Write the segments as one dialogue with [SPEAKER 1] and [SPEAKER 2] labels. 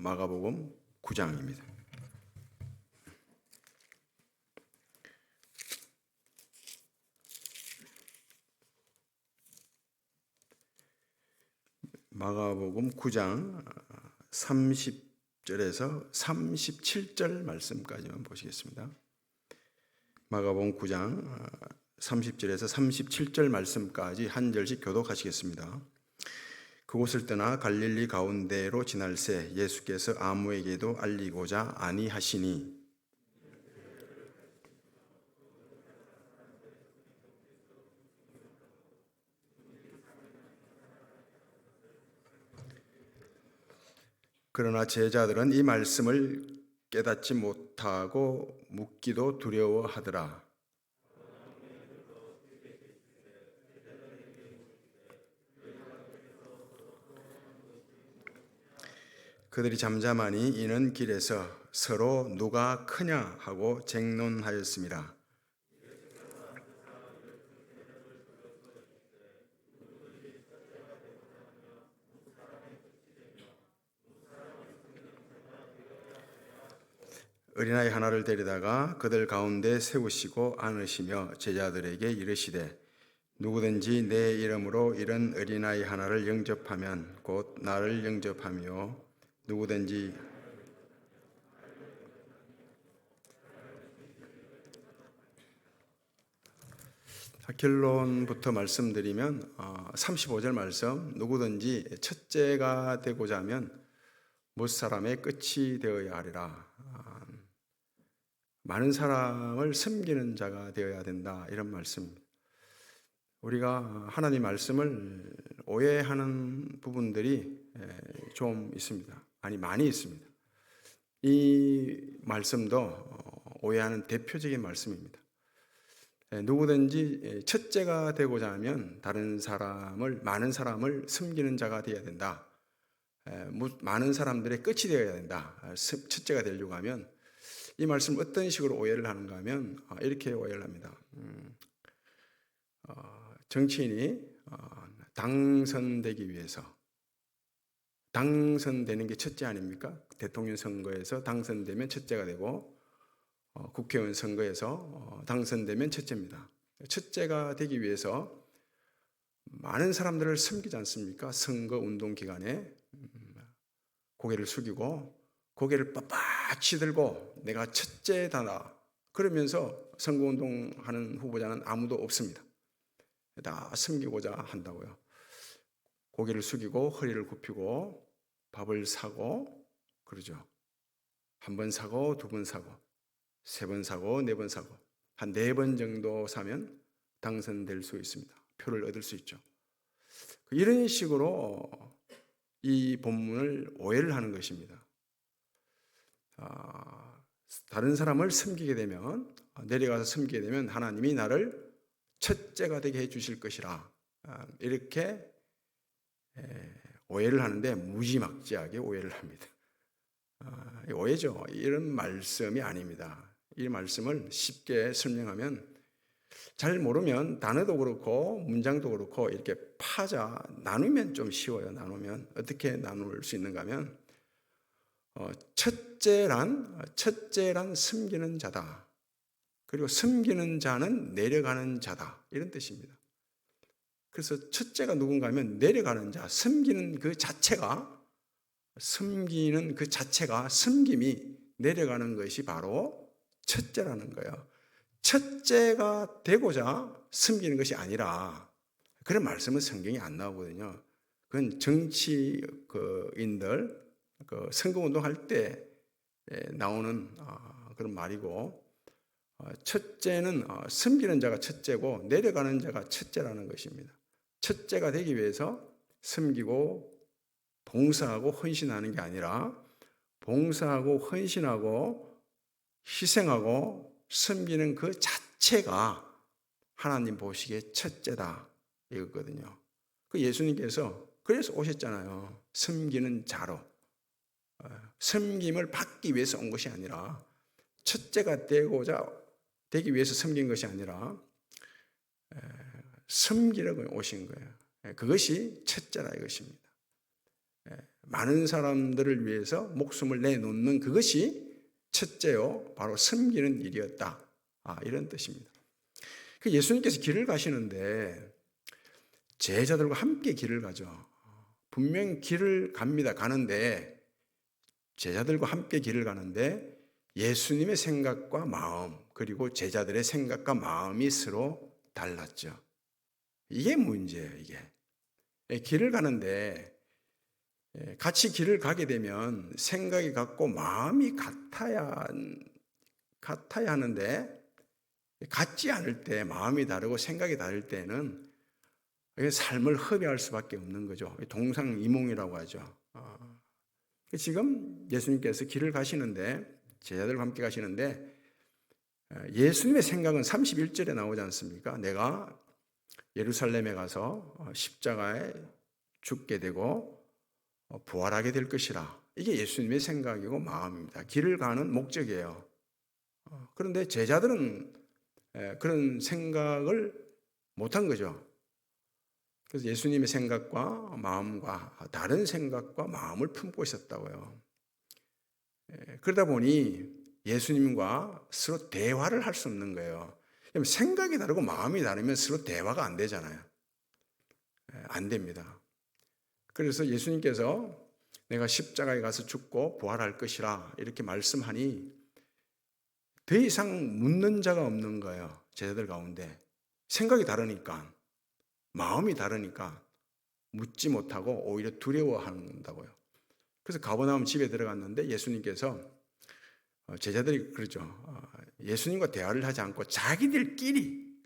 [SPEAKER 1] 마가복음 9장입니다. 마가복음 9장 30절에서 37절 말씀까지만 보시겠습니다. 마가복음 9장 30절에서 37절 말씀까지 한 절씩 교독하시겠습니다. 그곳을 떠나 갈릴리 가운데로 지날새 예수께서 아무에게도 알리고자 아니하시니 그러나 제자들은 이 말씀을 깨닫지 못하고 묻기도 두려워하더라. 그들이 잠잠하니 이는 길에서 서로 누가 크냐 하고 쟁론하였습니다. 어린아이 하나를 데리다가 그들 가운데 세우시고 안으시며 제자들에게 이르시되 누구든지 내 이름으로 이런 어린아이 하나를 영접하면 곧 나를 영접하며 누구든지 결론부터 말씀드리면 35절 말씀 누구든지 첫째가 되고자 하면 못 사람의 끝이 되어야 하리라. 많은 사람을 섬기는 자가 되어야 된다 이런 말씀입니다. 우리가 하나님 말씀을 오해하는 부분들이 좀 있습니다. 아니 많이 있습니다. 이 말씀도 오해하는 대표적인 말씀입니다. 누구든지 첫째가 되고자 하면 많은 사람을 섬기는 자가 되어야 된다. 많은 사람들의 끝이 되어야 된다. 첫째가 되려고 하면 이 말씀 어떤 식으로 오해를 하는가 하면 이렇게 오해를 합니다. 정치인이 당선되기 위해서 당선되는 게 첫째 아닙니까? 대통령 선거에서 당선되면 첫째가 되고 국회의원 선거에서 당선되면 첫째입니다. 첫째가 되기 위해서 많은 사람들을 섬기지 않습니까? 선거 운동 기간에 고개를 숙이고 고개를 빳빳이 들고 내가 첫째다 그러면서 선거운동하는 후보자는 아무도 없습니다. 다 섬기고자 한다고요. 고개를 숙이고 허리를 굽히고 밥을 사고 그러죠. 한 번 사고 두 번 사고 세 번 사고 네 번 사고 한 4번 정도 사면 당선될 수 있습니다. 표를 얻을 수 있죠. 이런 식으로 이 본문을 오해를 하는 것입니다. 다른 사람을 섬기게 되면 내려가서 섬기게 되면 하나님이 나를 첫째가 되게 해 주실 것이라 이렇게 오해를 하는데 무지막지하게 오해를 합니다. 오해죠. 이런 말씀이 아닙니다. 이 말씀을 쉽게 설명하면 잘 모르면 단어도 그렇고 문장도 그렇고 이렇게 나누면 좀 쉬워요. 나누면 어떻게 나눌 수 있는가 하면 첫째란 섬기는 자다. 그리고 섬기는 자는 내려가는 자다. 이런 뜻입니다. 그래서 첫째가 누군가 하면 내려가는 자, 섬기는 그 자체가 섬김이 내려가는 것이 바로 첫째라는 거예요. 첫째가 되고자 섬기는 것이 아니라 그런 말씀은 성경에 안 나오거든요. 그건 정치인들 선거운동할 때 나오는 그런 말이고 첫째는 섬기는 자가 첫째고 내려가는 자가 첫째라는 것입니다. 첫째가 되기 위해서 섬기고 봉사하고 헌신하는 게 아니라 봉사하고 헌신하고 희생하고 섬기는 그 자체가 하나님 보시기에 첫째다 이거거든요. 그 예수님께서 그래서 오셨잖아요. 섬기는 자로. 섬김을 받기 위해서 온 것이 아니라 첫째가 되기 위해서 섬긴 것이 아니라 섬기려고 오신 거예요. 그것이 첫째라 이것입니다. 많은 사람들을 위해서 목숨을 내놓는 그것이 첫째요, 바로 섬기는 일이었다. 이런 뜻입니다. 예수님께서 길을 가시는데 제자들과 함께 길을 가죠. 분명히 길을 갑니다. 가는데 제자들과 함께 길을 가는데 예수님의 생각과 마음 그리고 제자들의 생각과 마음이 서로 달랐죠. 이게 문제예요. 이게 길을 가는데 같이 길을 가게 되면 생각이 같고 마음이 같아야 하는데 같지 않을 때 마음이 다르고 생각이 다를 때는 삶을 허비할 수밖에 없는 거죠. 동상이몽이라고 하죠. 지금 예수님께서 길을 가시는데 제자들과 함께 가시는데 예수님의 생각은 31절에 나오지 않습니까? 내가 예루살렘에 가서 십자가에 죽게 되고 부활하게 될 것이라. 이게 예수님의 생각이고 마음입니다. 길을 가는 목적이에요. 그런데 제자들은 그런 생각을 못한 거죠. 그래서 예수님의 생각과 마음과 다른 생각과 마음을 품고 있었다고요. 그러다 보니 예수님과 서로 대화를 할 수 없는 거예요. 생각이 다르고 마음이 다르면 서로 대화가 안 되잖아요. 안 됩니다. 그래서 예수님께서 내가 십자가에 가서 죽고 부활할 것이라 이렇게 말씀하니 더 이상 묻는 자가 없는 거예요. 제자들 가운데. 생각이 다르니까, 마음이 다르니까 묻지 못하고 오히려 두려워한다고요. 그래서 가버나움 집에 들어갔는데 예수님께서 제자들이 그러죠. 예수님과 대화를 하지 않고 자기들끼리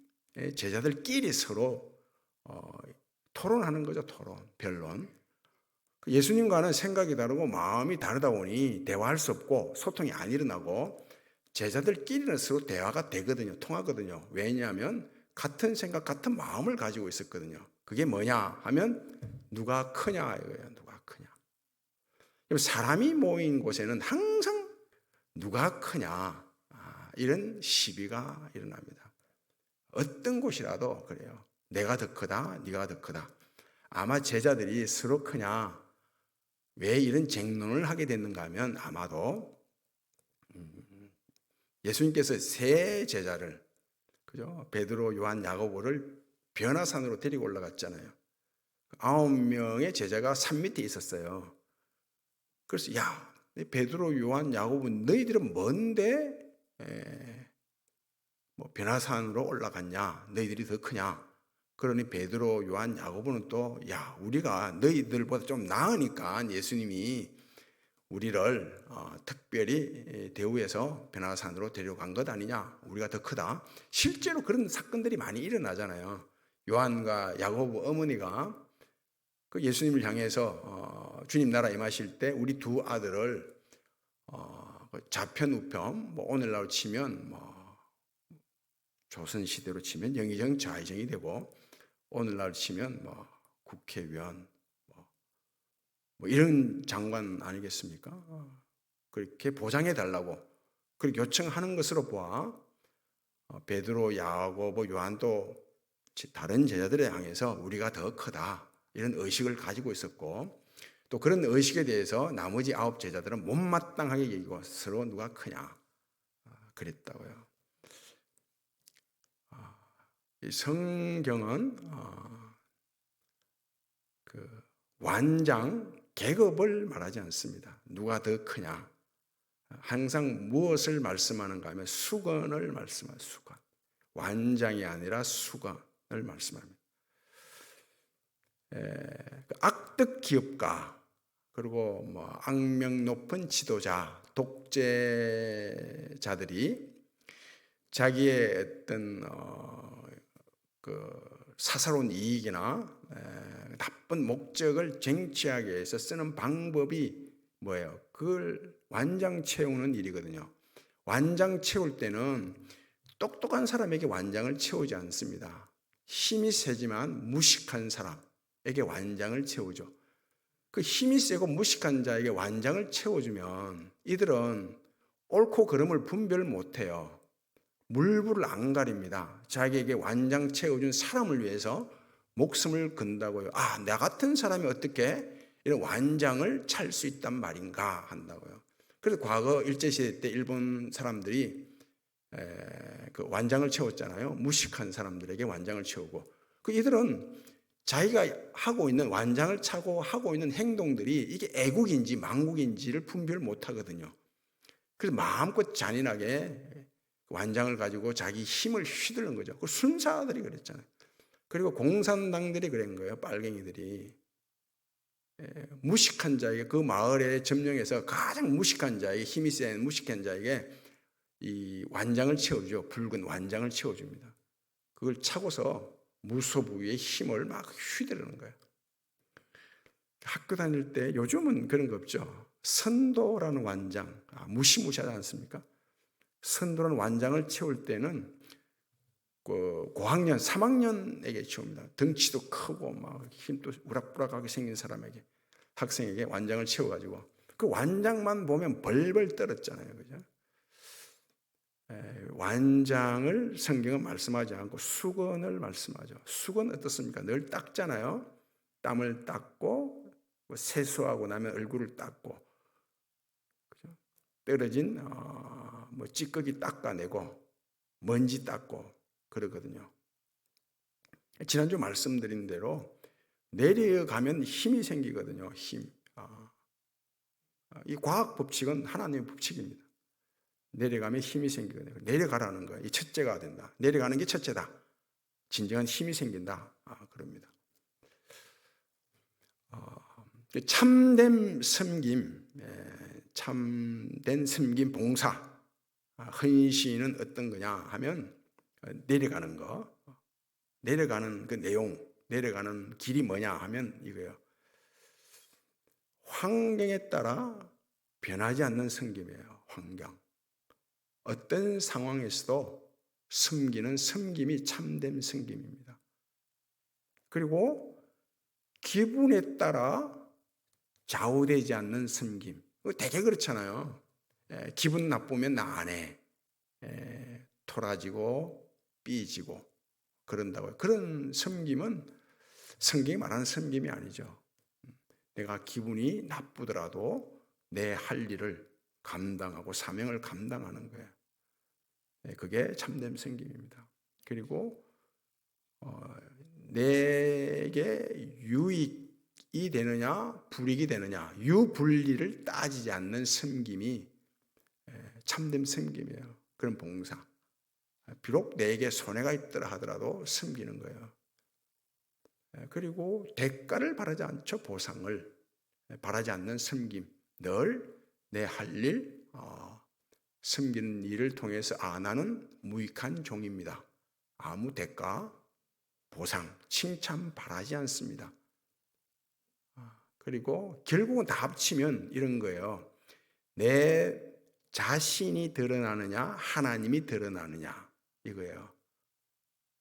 [SPEAKER 1] 제자들끼리 서로 토론하는 거죠. 토론, 변론. 예수님과는 생각이 다르고 마음이 다르다 보니 대화할 수 없고 소통이 안 일어나고 제자들끼리는 서로 대화가 되거든요. 통하거든요. 왜냐하면 같은 생각, 같은 마음을 가지고 있었거든요. 그게 뭐냐 하면 누가 크냐 이거예요. 누가 크냐. 사람이 모인 곳에는 항상 누가 크냐 이런 시비가 일어납니다. 어떤 곳이라도 그래요. 내가 더 크다, 네가 더 크다. 아마 제자들이 서로 크냐 왜 이런 쟁론을 하게 됐는가 하면 아마도 예수님께서 세 제자를 그죠? 베드로, 요한, 야고보를 변화산으로 데리고 올라갔잖아요. 9명의 제자가 산 밑에 있었어요. 그래서 야, 베드로, 요한, 야고보 너희들은 뭔데 변화산으로 올라갔냐? 너희들이 더 크냐? 그러니 베드로, 요한, 야고보는 또 야, 우리가 너희들보다 좀 나으니까 예수님이 우리를 특별히 대우해서 변화산으로 데려간 것 아니냐? 우리가 더 크다. 실제로 그런 사건들이 많이 일어나잖아요. 요한과 야고보 어머니가 그 예수님을 향해서 주님 나라 임하실 때 우리 두 아들을 좌편 우편 오늘날로 치면 조선 시대로 치면 영의정 좌의정이 되고 오늘날 치면 국회의원 이런 장관 아니겠습니까? 그렇게 보장해 달라고 그렇게 요청하는 것으로 보아 베드로, 야고보, 요한도 다른 제자들에 향해서 우리가 더 크다 이런 의식을 가지고 있었고 또 그런 의식에 대해서 나머지 9 제자들은 못마땅하게 얘기하고 서로 누가 크냐 그랬다고요. 이 성경은 그 완장 계급을 말하지 않습니다. 누가 더 크냐. 항상 무엇을 말씀하는가 하면 수건을 말씀합니다. 수건. 완장이 아니라 수건을 말씀합니다. 악덕 기업가 그리고 악명 높은 지도자, 독재자들이 자기의 어떤 사사로운 이익이나 나쁜 목적을 쟁취하기 위해서 쓰는 방법이 뭐예요? 그걸 완장 채우는 일이거든요. 완장 채울 때는 똑똑한 사람에게 완장을 채우지 않습니다. 힘이 세지만 무식한 사람에게 완장을 채우죠. 그 힘이 세고 무식한 자에게 완장을 채워주면 이들은 옳고 그름을 분별 못해요. 물불을 안 가립니다. 자기에게 완장 채워준 사람을 위해서 목숨을 건다고요. 나 같은 사람이 어떻게 이런 완장을 찰 수 있단 말인가 한다고요. 그래서 과거 일제시대 때 일본 사람들이 그 완장을 채웠잖아요. 무식한 사람들에게 완장을 채우고, 그 이들은 자기가 하고 있는 완장을 차고 하고 있는 행동들이 이게 애국인지 망국인지를 분별 못 하거든요. 그래서 마음껏 잔인하게 완장을 가지고 자기 힘을 휘두른 거죠. 그 순사들이 그랬잖아요. 그리고 공산당들이 그런 거예요. 빨갱이들이. 무식한 자에게, 그 마을에 점령해서 가장 무식한 자에게, 힘이 센 무식한 자에게 이 완장을 채워주죠. 붉은 완장을 채워줍니다. 그걸 차고서 무소부위의 힘을 막 휘두르는 거예요. 학교 다닐 때 요즘은 그런 거 없죠. 선도라는 완장, 무시무시하지 않습니까? 선도라는 완장을 채울 때는 그 고학년, 3학년에게 채웁니다. 덩치도 크고 막 힘도 우락부락하게 생긴 사람에게, 학생에게 완장을 채워가지고 그 완장만 보면 벌벌 떨었잖아요, 그죠? 완장을 성경은 말씀하지 않고 수건을 말씀하죠. 수건 어떻습니까? 늘 닦잖아요. 땀을 닦고 세수하고 나면 얼굴을 닦고, 그죠? 떨어진 뭐 찌꺼기 닦아내고 먼지 닦고 그러거든요. 지난주 말씀드린 대로 내려가면 힘이 생기거든요. 힘. 이 과학 법칙은 하나님의 법칙입니다. 내려가면 힘이 생기거든요. 내려가라는 거예요. 이 첫째가 된다. 내려가는 게 첫째다. 진정한 힘이 생긴다. 그럽니다. 참된 섬김, 참된 섬김 봉사, 헌신은 어떤 거냐 하면 내려가는 거, 내려가는 그 내용, 내려가는 길이 뭐냐 하면 이거예요. 환경에 따라 변하지 않는 섬김이에요. 환경. 어떤 상황에서도 섬기는 섬김이 참된 섬김입니다. 그리고 기분에 따라 좌우되지 않는 섬김. 되게 그렇잖아요. 기분 나쁘면 나 안 해. 토라지고 삐지고 그런다고요. 그런 섬김은 성경이 말하는 섬김이 아니죠. 내가 기분이 나쁘더라도 내 할 일을 감당하고 사명을 감당하는 거예요. 그게 참된 섬김입니다. 그리고 내게 유익이 되느냐 불이익이 되느냐 유불리를 따지지 않는 섬김이 참된 섬김이에요. 그런 봉사. 비록 내게 손해가 있더라 하더라도 섬기는 거예요. 그리고 대가를 바라지 않죠. 보상을 바라지 않는 섬김. 늘 내 할 일, 섬기는 일을 통해서 나는 무익한 종입니다. 아무 대가, 보상, 칭찬 바라지 않습니다. 그리고 결국은 다 합치면 이런 거예요. 내 자신이 드러나느냐 하나님이 드러나느냐 이거예요.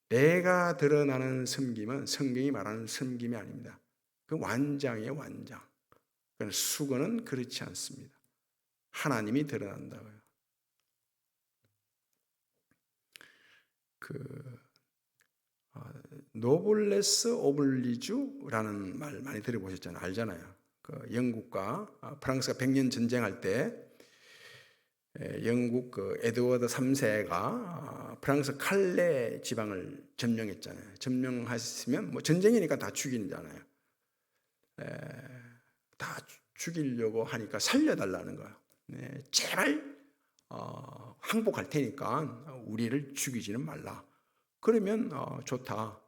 [SPEAKER 1] 내가 드러나는 섬김은 성경이 말하는 섬김이 아닙니다. 그 완장이에요. 완장. 수건은 그렇지 않습니다. 하나님이 드러난다고요. 노블레스 오블리주라는 말 많이 들어보셨잖아요. 알잖아요. 영국과 프랑스가 100년 전쟁할 때 영국 에드워드 3세가 프랑스 칼레 지방을 점령했잖아요. 점령하시면 뭐 전쟁이니까 다 죽이잖아요. 다 죽이려고 하니까 살려달라는 거예요. 제발 항복할 테니까 우리를 죽이지는 말라. 그러면 좋다.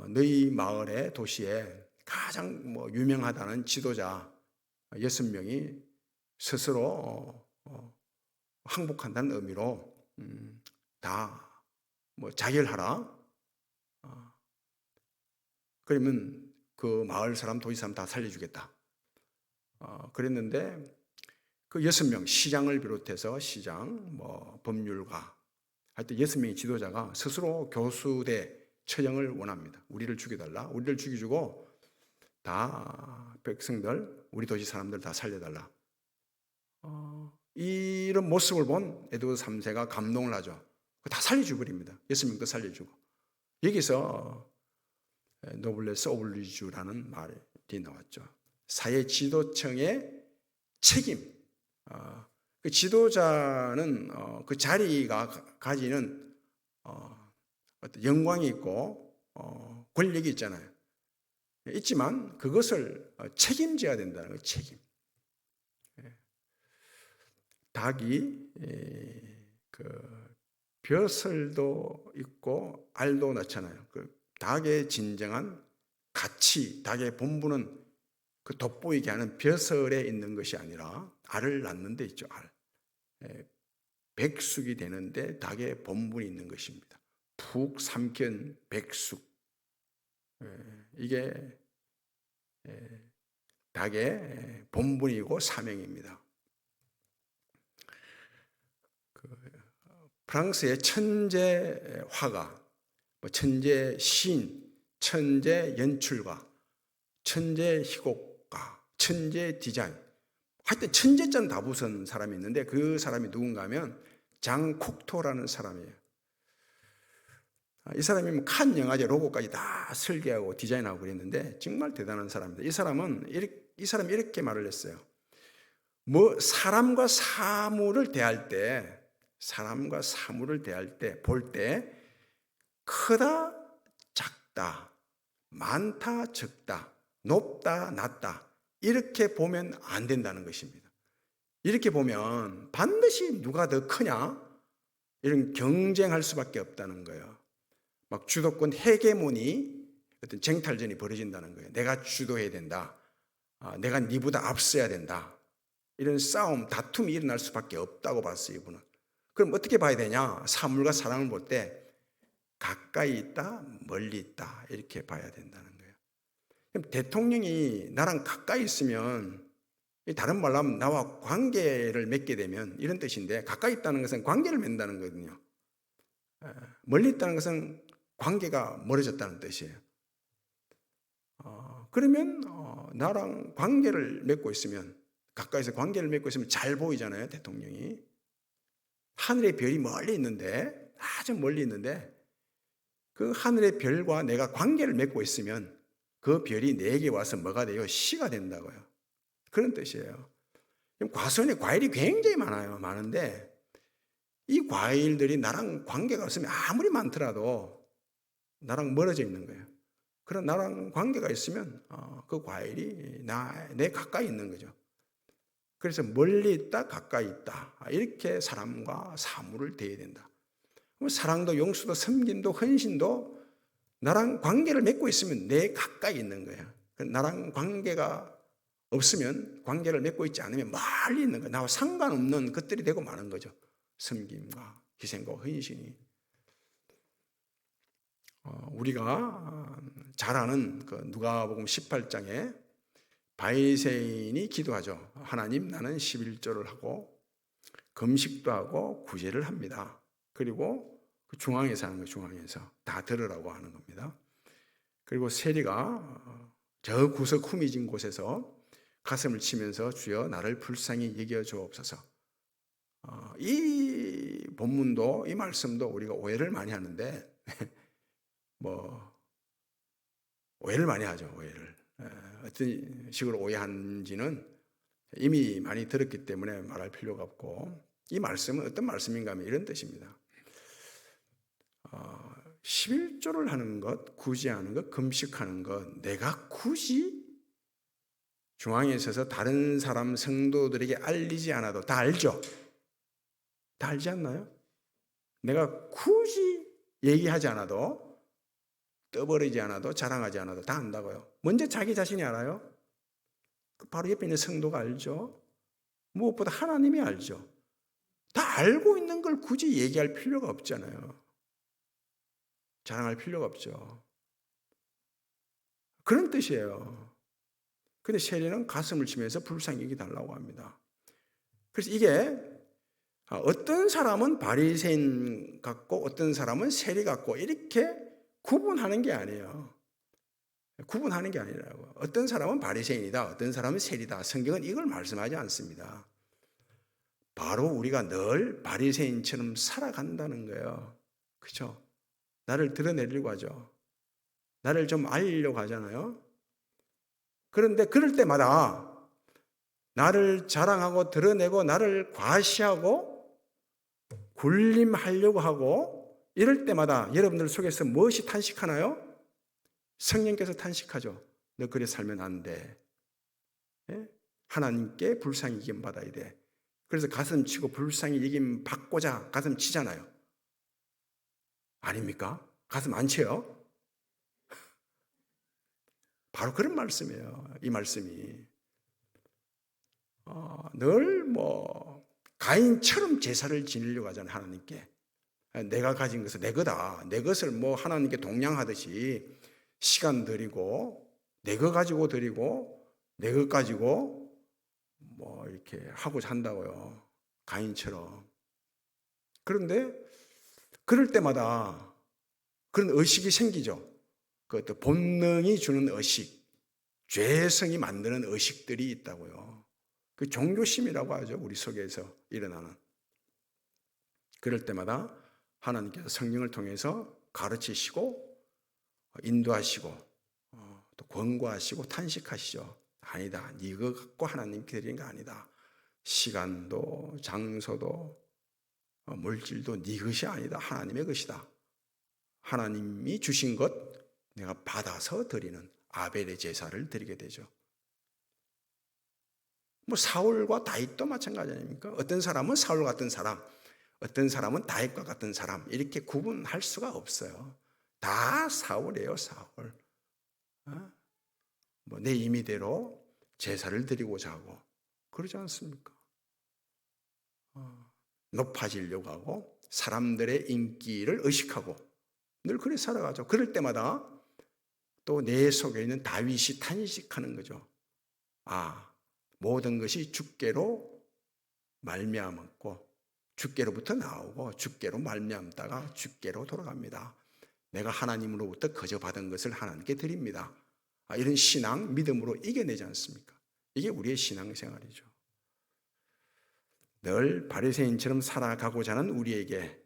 [SPEAKER 1] 너희 마을에 도시에 가장 뭐 유명하다는 지도자 6명이 스스로 항복한다는 의미로 다 뭐 자결하라. 그러면 그 마을 사람 도시 사람 다 살려주겠다. 그랬는데 그 6명 시장을 비롯해서 시장 뭐 법률가 하여튼 6명의 지도자가 스스로 교수대 처형을 원합니다. 우리를 죽여달라. 우리를 죽여주고 다 백성들 우리 도시 사람들 다 살려달라. 이런 모습을 본 에드워드 3세가 감동을 하죠. 다 살려주버립니다. 6명도 살려주고. 여기서 노블레스 오블리주라는 말이 나왔죠. 사회 지도층의 책임. 그 지도자는 그 자리가 가지는 어떤 영광이 있고 권력이 있잖아요. 있지만 그것을 책임져야 된다는 거예요. 책임. 닭이 그 벼슬도 있고 알도 낳잖아요. 그 닭의 진정한 가치, 닭의 본분은 그 돋보이게 하는 벼슬에 있는 것이 아니라 알을 낳는 데 있죠. 알. 백숙이 되는데 닭의 본분이 있는 것입니다. 푹 삼킨 백숙. 이게 닭의 본분이고 사명입니다. 프랑스의 천재 화가, 천재 시인, 천재 연출가, 천재 희곡가, 천재 디자인, 하여튼 천재점 다 부순 사람이 있는데 그 사람이 누군가 하면 장 콕토라는 사람이에요. 이 사람이 칸 영화제 로고까지 다 설계하고 디자인하고 그랬는데 정말 대단한 사람입니다. 이 사람이 이렇게 말을 했어요. 사람과 사물을 대할 때 볼 때 크다 작다, 많다 적다, 높다 낮다 이렇게 보면 안 된다는 것입니다. 이렇게 보면 반드시 누가 더 크냐 이런 경쟁할 수밖에 없다는 거예요. 막 주도권 헤게모니 어떤 쟁탈전이 벌어진다는 거예요. 내가 주도해야 된다. 내가 니보다 앞서야 된다. 이런 싸움, 다툼이 일어날 수밖에 없다고 봤어요. 이분은. 그럼 어떻게 봐야 되냐? 사물과 사람을 볼 때 가까이 있다, 멀리 있다 이렇게 봐야 된다는 거예요. 그럼 대통령이 나랑 가까이 있으면 다른 말로 하면 나와 관계를 맺게 되면 이런 뜻인데 가까이 있다는 것은 관계를 맺는다는 거거든요. 멀리 있다는 것은 관계가 멀어졌다는 뜻이에요. 그러면 나랑 관계를 맺고 있으면 가까이서 관계를 맺고 있으면 잘 보이잖아요. 대통령이. 하늘의 별이 멀리 있는데 아주 멀리 있는데 그 하늘의 별과 내가 관계를 맺고 있으면 그 별이 내게 와서 뭐가 돼요? 시가 된다고요. 그런 뜻이에요. 과수원에 과일이 굉장히 많은데 이 과일들이 나랑 관계가 없으면 아무리 많더라도 나랑 멀어져 있는 거예요. 그런 나랑 관계가 있으면 그 과일이 내 가까이 있는 거죠. 그래서 멀리 있다 가까이 있다 이렇게 사람과 사물을 대해야 된다. 사랑도 용서도 섬김도 헌신도 나랑 관계를 맺고 있으면 내 가까이 있는 거예요. 나랑 관계가 없으면 관계를 맺고 있지 않으면 멀리 있는 거예요. 나와 상관없는 것들이 되고 마는 거죠. 섬김과 희생과 헌신이. 우리가 잘 아는 그 누가복음 18장에 바리새인이 기도하죠. 하나님 나는 11조를 하고 금식도 하고 구제를 합니다. 그리고 그 중앙에서 하는 거예요. 중앙에서 다 들으라고 하는 겁니다. 그리고 세리가 저 구석 후미진 곳에서 가슴을 치면서 주여 나를 불쌍히 여겨 주옵소서. 이 본문도 이 말씀도 우리가 오해를 많이 하는데 오해를 많이 하죠. 오해를. 어떤 식으로 오해한지는 이미 많이 들었기 때문에 말할 필요가 없고 이 말씀은 어떤 말씀인가 하면 이런 뜻입니다. 11조를 하는 것, 구제하는 것, 금식하는 것 내가 굳이 중앙에 서서 다른 사람 성도들에게 알리지 않아도 다 알죠? 다 알지 않나요? 내가 굳이 얘기하지 않아도 떠버리지 않아도 자랑하지 않아도 다 안다고요. 먼저 자기 자신이 알아요. 바로 옆에 있는 성도가 알죠. 무엇보다 하나님이 알죠. 다 알고 있는 걸 굳이 얘기할 필요가 없잖아요. 자랑할 필요가 없죠. 그런 뜻이에요. 근데 세리는 가슴을 치면서 불쌍히 여기달라고 합니다. 그래서 이게 어떤 사람은 바리새인 같고 어떤 사람은 세리 같고 이렇게 구분하는 게 아니에요. 구분하는 게 아니라고. 어떤 사람은 바리새인이다, 어떤 사람은 세리다. 성경은 이걸 말씀하지 않습니다. 바로 우리가 늘 바리새인처럼 살아간다는 거예요. 그렇죠? 나를 드러내려고 하죠. 나를 좀 알리려고 하잖아요. 그런데 그럴 때마다 나를 자랑하고 드러내고 나를 과시하고 군림하려고 하고 이럴 때마다 여러분들 속에서 무엇이 탄식하나요? 성령께서 탄식하죠. 너 그래 살면 안 돼. 예? 하나님께 불쌍히 여김 받아야 돼. 그래서 가슴 치고 불쌍히 여김 받고자 가슴 치잖아요. 아닙니까? 가슴 안 쳐요? 바로 그런 말씀이에요. 이 말씀이. 늘 가인처럼 제사를 지내려고 하잖아요. 하나님께. 내가 가진 것은 내 거다. 내 것을 하나님께 동양하듯이 시간 드리고 내 거 가지고 드리고 내 것 가지고 이렇게 하고자 한다고요. 가인처럼. 그런데 그럴 때마다 그런 의식이 생기죠. 그것도 본능이 주는 의식, 죄성이 만드는 의식들이 있다고요. 그 종교심이라고 하죠. 우리 속에서 일어나는. 그럴 때마다 하나님께서 성령을 통해서 가르치시고 인도하시고 또 권고하시고 탄식하시죠. 아니다. 이거 갖고 하나님 드리는 거 아니다. 시간도 장소도 물질도 네 것이 아니다. 하나님의 것이다. 하나님이 주신 것 내가 받아서 드리는 아벨의 제사를 드리게 되죠. 사울과 다윗도 마찬가지 아닙니까? 어떤 사람은 사울 같은 사람, 어떤 사람은 다윗과 같은 사람 이렇게 구분할 수가 없어요. 다 사울이에요. 사울. 내 임의대로 제사를 드리고자 하고 그러지 않습니까? 높아지려고 하고 사람들의 인기를 의식하고 늘 그렇게 살아가죠. 그럴 때마다 또 내 속에 있는 다윗이 탄식하는 거죠. 모든 것이 주께로 말미암았고 주께로부터 나오고 주께로 말미암다가 주께로 돌아갑니다. 내가 하나님으로부터 거저 받은 것을 하나님께 드립니다. 이런 신앙, 믿음으로 이겨내지 않습니까? 이게 우리의 신앙생활이죠. 늘 바리새인처럼 살아가고자 하는 우리에게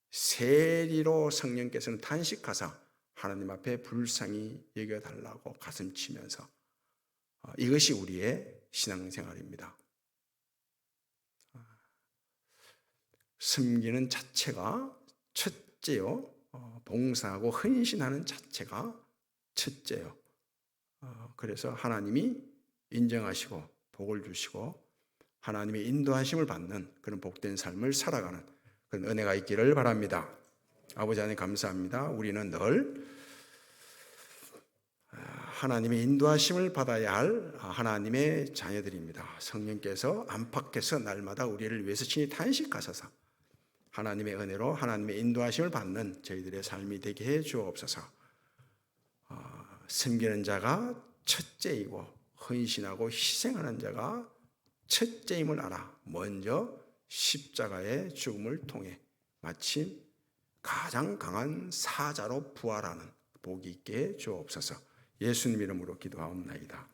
[SPEAKER 1] 세리로 성령께서는 탄식하사 하나님 앞에 불쌍히 여겨달라고 가슴 치면서 이것이 우리의 신앙생활입니다. 섬기는 자체가 첫째요. 봉사하고 헌신하는 자체가 첫째요. 그래서 하나님이 인정하시고 복을 주시고 하나님의 인도하심을 받는 그런 복된 삶을 살아가는 그런 은혜가 있기를 바랍니다. 아버지 하나님 감사합니다. 우리는 늘 하나님의 인도하심을 받아야 할 하나님의 자녀들입니다. 성령께서 안팎에서 날마다 우리를 위해서 친히 탄식하셔서 하나님의 은혜로 하나님의 인도하심을 받는 저희들의 삶이 되게 해 주옵소서. 섬기는 자가 첫째이고 헌신하고 희생하는 자가 첫째임을 알아 먼저 십자가의 죽음을 통해 마침 가장 강한 사자로 부활하는 복이 있게 해 주옵소서. 예수님 이름으로 기도하옵나이다.